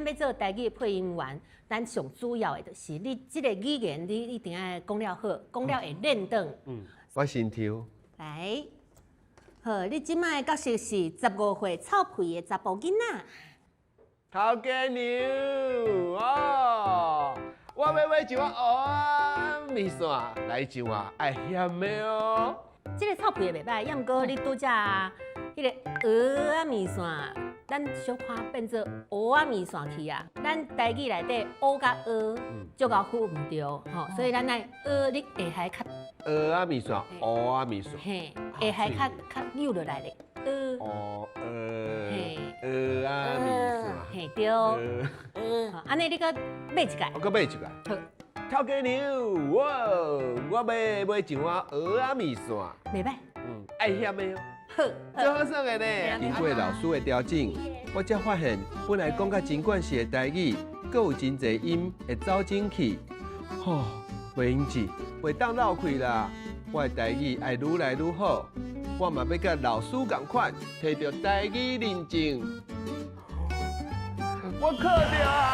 要做台语配音员，咱上主要的就是你这个语言，你一定要讲了好，讲了会练转。我先抽。来，好，你即摆角色是15岁臭屁的查甫囡仔。头家娘哦，我要买一碗蚵仔面线来一碗爱咸的哦。这个臭屁的袂歹，要毋过你拄则迄个蚵仔面线，咱小可变做蚵仔面线去啊。咱台语内底蚵甲蚵，足够分唔着吼，所以咱来蚵你下海较蚵仔面线，蚵仔面线。嘿，下海较扭落来咧。蚵仔面线。嘿对，好安尼你搁买一个。我搁买一个。好，头家娘，我要买一碗蚵仔面线，袂歹。爱咸的哦。好，最好耍的呢。经过老师的调整，我才发现本来讲甲真惯势的台语，阁有真侪音会走进去。吼，袂用记，袂当绕开啦。我的台语爱愈来愈好，我嘛要甲老师共款，摕到台语认证。我考到啊！